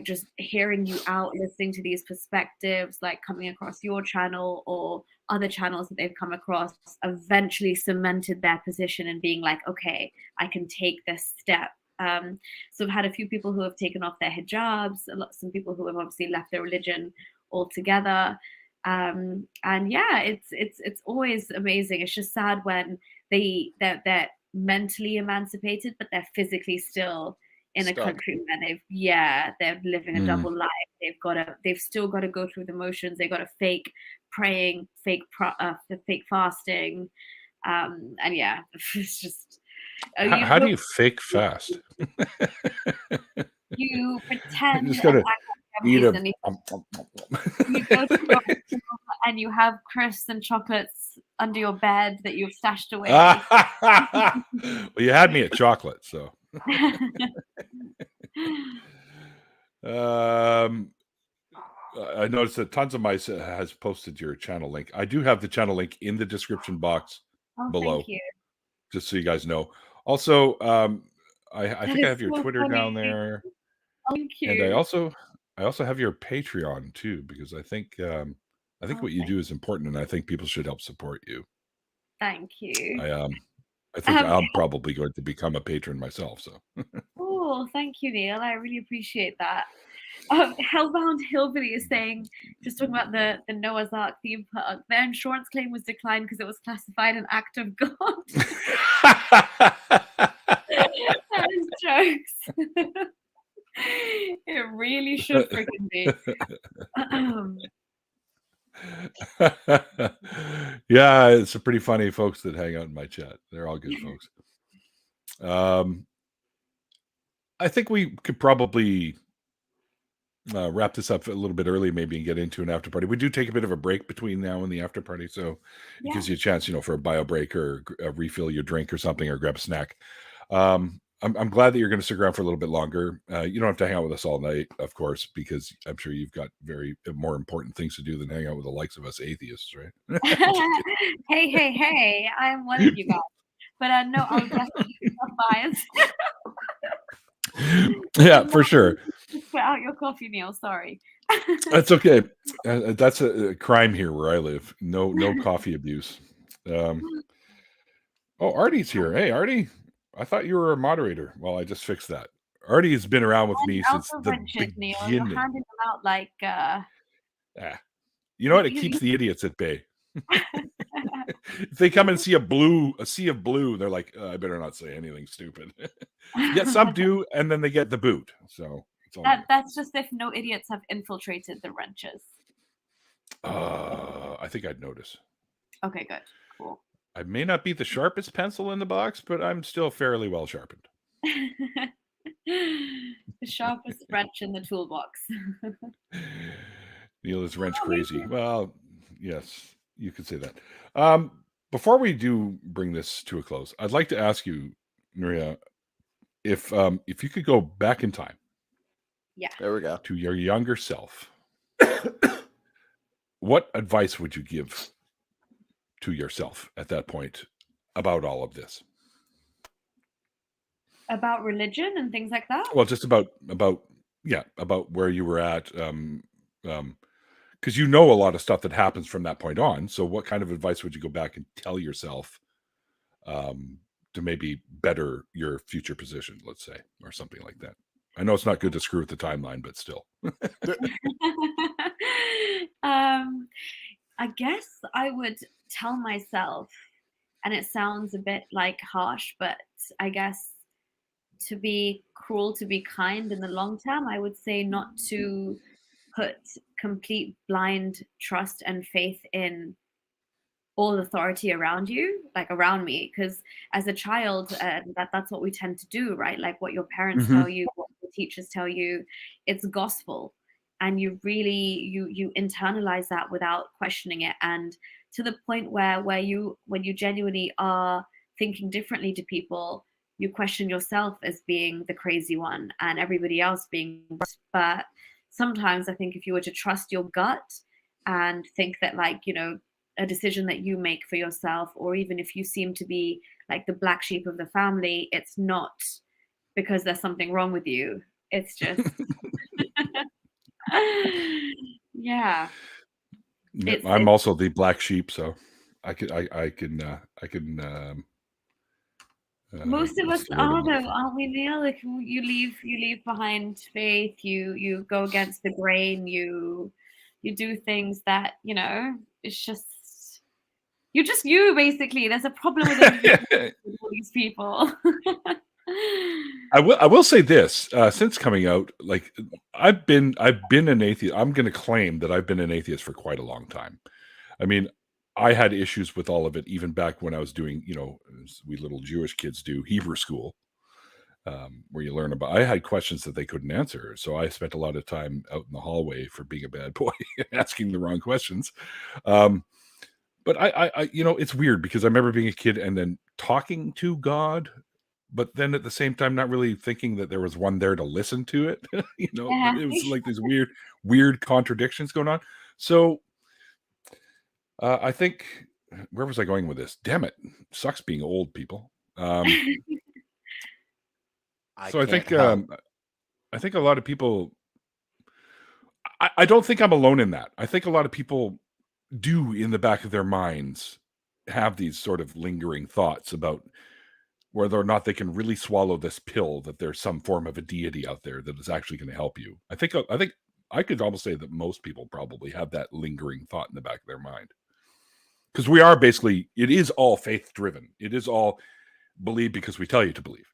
just hearing you out, listening to these perspectives, like coming across your channel or other channels that they've come across, eventually cemented their position and being like, okay, I can take this step. So I've had a few people who have taken off their hijabs, some people who have obviously left their religion altogether. And yeah, it's always amazing. It's just sad when they're mentally emancipated, but they're physically still in a country where they're living a double life. They've still got to go through the motions. They've got to fake praying, fake fasting, and yeah, it's just. How do you fake fast? You pretend. Just gotta eat you go to and you have crisps and chocolates under your bed that you've stashed away. Well, you had me at chocolate, so. I noticed that Tons of Mice has posted your channel link. I do have the channel link in the description box below. Thank you. Just so you guys know. Also, I think I have your Twitter down there. Thank you. And I also have your Patreon too, because I think what you do is important, and I think people should help support you. Thank you. I think I'm probably going to become a patron myself. So. Oh, thank you, Neil. I really appreciate that. Hellbound Hillbilly is saying, just talking about the Noah's Ark theme park, their insurance claim was declined because it was classified an act of God. That is jokes. It really should freaking be. Yeah, it's pretty funny folks that hang out in my chat. They're all good folks. I think we could probably wrap this up a little bit early, maybe, and get into an after party. We do take a bit of a break between now and the after party, so it gives you a chance, you know, for a bio break or refill your drink or something, or grab a snack. I'm glad that you're going to stick around for a little bit longer. You don't have to hang out with us all night, of course, because I'm sure you've got more important things to do than hang out with the likes of us atheists, right? Hey! I'm one of you guys, but no, I'll definitely bias. Yeah, for sure. Put out your coffee, Neil. Sorry. That's okay. That's a crime here where I live. No coffee abuse. Oh, Artie's here. Hey, Artie. I thought you were a moderator. Well, I just fixed that. Artie has been around with me since the beginning. Neil. You're handing them out like. You know what? It keeps the idiots at bay. If they come and see a sea of blue, they're like, I better not say anything stupid. Yet some do, and then they get the boot. So it's all that's just if no idiots have infiltrated the wrenches. I think I'd notice. Okay, good. Cool. I may not be the sharpest pencil in the box, but I'm still fairly well sharpened. The sharpest wrench in the toolbox. Neil is wrench crazy. Well, yes, you could say that. Before we do bring this to a close, I'd like to ask you, Nuria, if you could go back in time. Yeah. There we go. To your younger self, what advice would you give to yourself at that point about all of this? About religion and things like that? Well, just about where you were at, because you know a lot of stuff that happens from that point on. So what kind of advice would you go back and tell yourself to maybe better your future position, let's say, or something like that? I know it's not good to screw with the timeline, but still. I guess I would tell myself, and it sounds a bit like harsh, but I guess to be cruel, to be kind in the long term, I would say not to put complete blind trust and faith in all authority around you, like around me, because as a child, that's what we tend to do, right? Like what your parents tell you, what the teachers tell you, it's gospel, and you really you internalize that without questioning it, and to the point where you when you genuinely are thinking differently to people, you question yourself as being the crazy one and everybody else being. But sometimes I think if you were to trust your gut and think that, like, a decision that you make for yourself, or even if you seem to be like the black sheep of the family, it's not because there's something wrong with you. It's just yeah. I'm also the black sheep, so I can most of us are, though, aren't we, Neil? Like you leave behind faith, you go against the grain, you do things that, it's just you're just you, basically. There's a problem with all these people. I will say this, since coming out, like I've been an atheist. I'm going to claim that I've been an atheist for quite a long time. I mean, I had issues with all of it, even back when I was doing, as we little Jewish kids do, Hebrew school, where you learn about. I had questions that they couldn't answer, so I spent a lot of time out in the hallway for being a bad boy, asking the wrong questions. But I it's weird because I remember being a kid and then talking to God, but then at the same time not really thinking that there was one there to listen to it. Yeah. It was like these weird contradictions going on. So I think, where was I going with this? Damn it. Sucks being old, people. So I think a lot of people, I don't think I'm alone in that. I think a lot of people do, in the back of their minds, have these sort of lingering thoughts about whether or not they can really swallow this pill that there's some form of a deity out there that is actually going to help you. I think I could almost say that most people probably have that lingering thought in the back of their mind, because we are basically, it is all faith driven. It is all believe because we tell you to believe.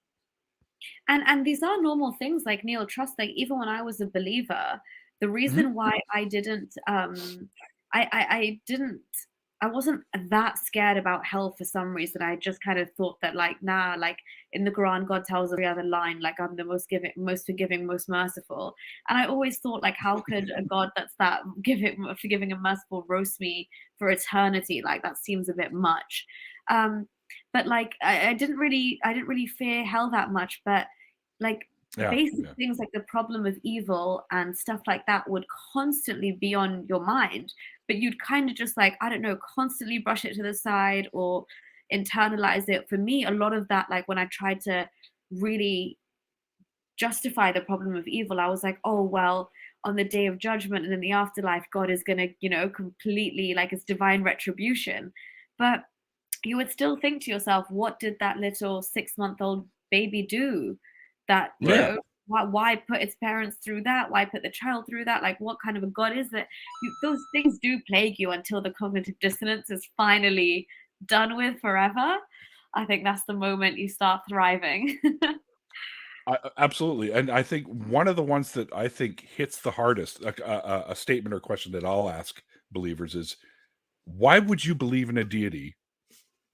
And these are normal things, like, Neil, trust. Like, even when I was a believer, the reason why I didn't I wasn't that scared about hell for some reason. I just kind of thought that, like, nah, like in the Quran, God tells every other line, like, I'm the most forgiving, most merciful. And I always thought, like, how could a God that's that forgiving and merciful roast me for eternity? Like, that seems a bit much. But like, I didn't really fear hell that much. But like, basic things like the problem of evil and stuff like that would constantly be on your mind, but you'd kind of just, like, I don't know, constantly brush it to the side or internalize it. For me, a lot of that, like when I tried to really justify the problem of evil, I was like, oh, well, on the day of judgment and in the afterlife, God is going to, completely, like, it's divine retribution. But you would still think to yourself, what did that little 6-month-old baby do? That, why put its parents through that? Why put the child through that? Like, what kind of a God is that? Those things do plague you until the cognitive dissonance is finally done with forever. I think that's the moment you start thriving. Absolutely. And I think one of the ones that I think hits the hardest, a statement or question that I'll ask believers is, why would you believe in a deity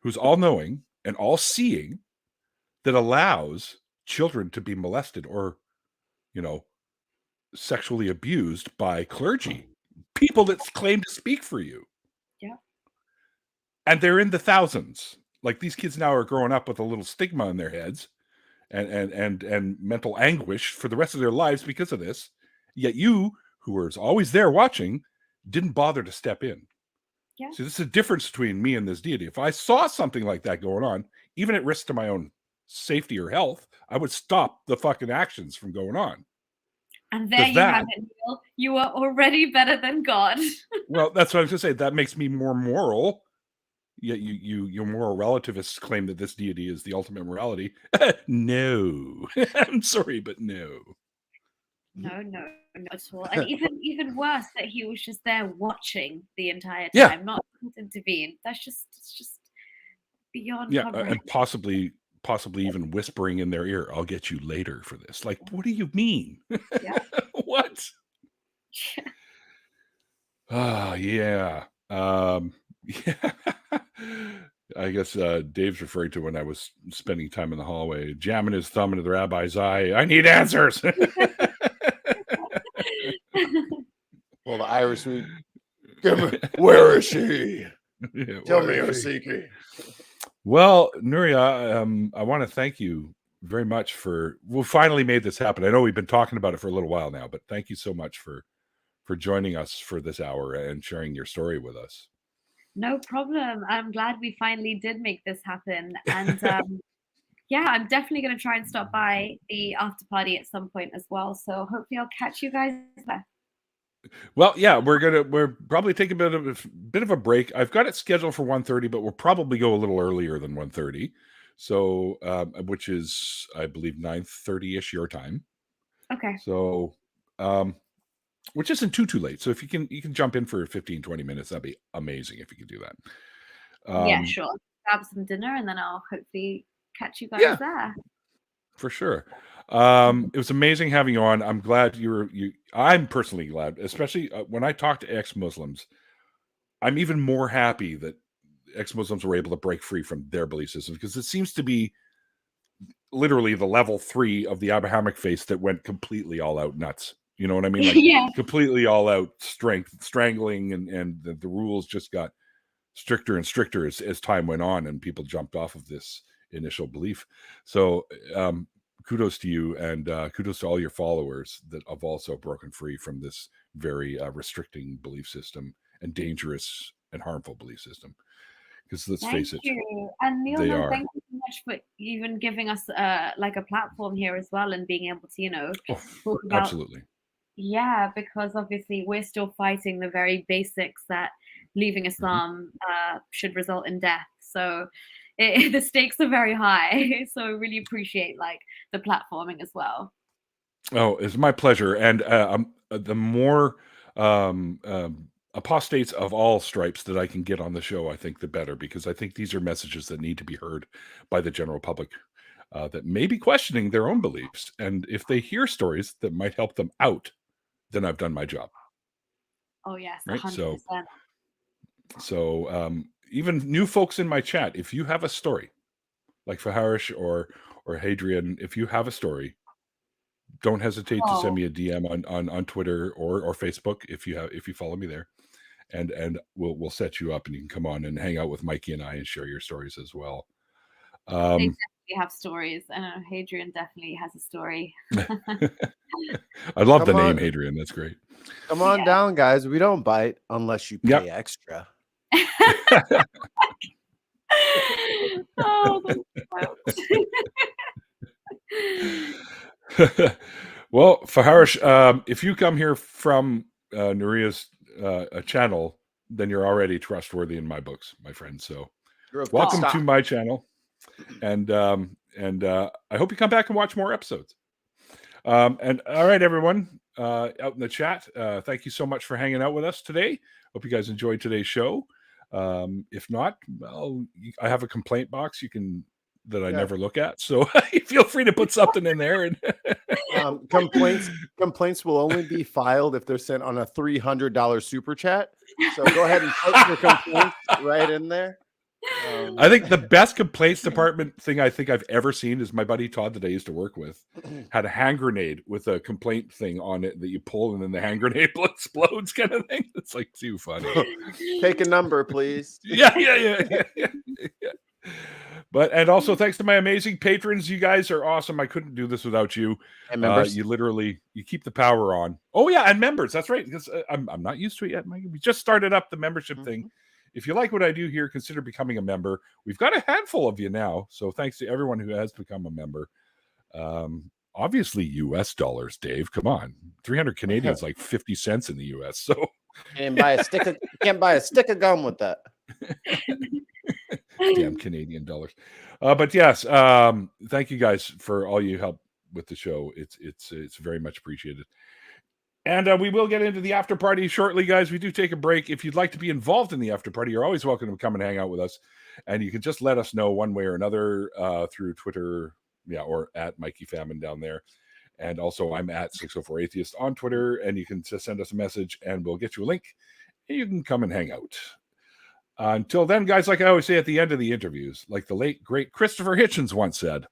who's all-knowing and all-seeing that allows children to be molested or, sexually abused by clergy, people that claim to speak for you? Yeah. And they're in the thousands. Like, these kids now are growing up with a little stigma in their heads and mental anguish for the rest of their lives because of this. Yet you, who were always there watching, didn't bother to step in. Yeah. So this is a difference between me and this deity. If I saw something like that going on, even at risk to my own safety or health, I would stop the fucking actions from going on. And there you have it, Neil. You are already better than God. Well, that's what I was going to say. That makes me more moral. Yet your moral relativists claim that this deity is the ultimate morality. No. I'm sorry, but no. No, not at all. And even worse that he was just there watching the entire Yeah. time, not to intervene. It's just beyond Yeah, comprehension. and possibly even whispering in their ear, "I'll get you later for this." Like, what do you mean? Yeah. What? Oh, yeah. Yeah. I guess Dave's referring to when I was spending time in the hallway, jamming his thumb into the rabbi's eye. I need answers. Well, the Irish would give me, where is she? Yeah, Tell me your secret. Well, Nuria, I want to thank you very much we finally made this happen. I know we've been talking about it for a little while now, but thank you so much for joining us for this hour and sharing your story with us. No problem. I'm glad we finally did make this happen. And yeah, I'm definitely going to try and stop by the after party at some point as well. So hopefully I'll catch you guys there. Well, yeah, we're probably taking a bit of a break. I've got it scheduled for 1:30, but we'll probably go a little earlier than 1:30. So, which is, I believe, 9:30-ish your time. Okay. So, which isn't too late. So if you can jump in for 15, 20 minutes, that'd be amazing if you could do that. Yeah, sure. Grab some dinner and then I'll hopefully catch you guys there. For sure. It was amazing having you on. I'm glad I'm personally glad, especially when I talk to ex-Muslims, I'm even more happy that ex-Muslims were able to break free from their belief system, because it seems to be literally the level 3 of the Abrahamic faith that went completely all out nuts. You know what I mean? Like, yeah. Completely all out strangling, and the rules just got stricter and stricter as time went on, and people jumped off of this initial belief. So kudos to you, and kudos to all your followers that have also broken free from this very restricting belief system and dangerous and harmful belief system. Because let's face it, and Neil, thank you so much for even giving us like a platform here as well, and being able to talk about, absolutely. Yeah, because obviously we're still fighting the very basics that leaving Islam should result in death. So the stakes are very high. So I really appreciate the platforming as well. Oh, it's my pleasure. And the more apostates of all stripes that I can get on the show, I think the better, because I think these are messages that need to be heard by the general public that may be questioning their own beliefs. And if they hear stories that might help them out, then I've done my job. Oh yes, right? 100%. So even new folks in my chat, if you have a story, like Faharish or Hadrian, if you have a story, don't hesitate to send me a DM on Twitter or Facebook if you follow me there, and we'll set you up, and you can come on and hang out with Mikey and I and share your stories as well. They definitely have stories. I know Hadrian definitely has a story. I love the name Hadrian. That's great. Come on down, guys. We don't bite unless you pay extra. Well, Faharish, if you come here from Nuriyah's channel, then you're already trustworthy in my books, my friend. So welcome to my channel. And I hope you come back and watch more episodes. And all right, everyone out in the chat, thank you so much for hanging out with us today. Hope you guys enjoyed today's show. If not, well, I have a complaint box that I never look at, so feel free to put something in there. And complaints will only be filed if they're sent on a $300 super chat. So go ahead and put your complaints right in there. I think the best complaints department thing I think I've ever seen is my buddy Todd that I used to work with had a hand grenade with a complaint thing on it that you pull and then the hand grenade explodes, kind of thing. It's like too funny. Take a number, please. Yeah. And also thanks to my amazing patrons. You guys are awesome. I couldn't do this without you. And members. You keep the power on. Oh yeah, and members. That's right. Because I'm not used to it yet, Mike. We just started up the membership thing. If you like what I do here, consider becoming a member. We've got a handful of you now, so thanks to everyone who has become a member. Obviously, U.S. dollars, Dave. Come on, 300 Canadian is like 50 cents in the U.S. So can't buy a stick of gum with that. Damn Canadian dollars. But yes, thank you guys for all you help with the show. It's very much appreciated. And we will get into the after party shortly, guys. We do take a break. If you'd like to be involved in the after party, you're always welcome to come and hang out with us. And you can just let us know one way or another through Twitter, or at Mikey Famine down there. And also, I'm at 604 Atheist on Twitter, and you can just send us a message, and we'll get you a link, and you can come and hang out. Until then, guys, like I always say at the end of the interviews, like the late, great Christopher Hitchens once said,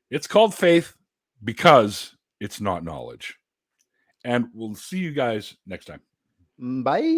it's called faith because it's not knowledge. And we'll see you guys next time. Bye.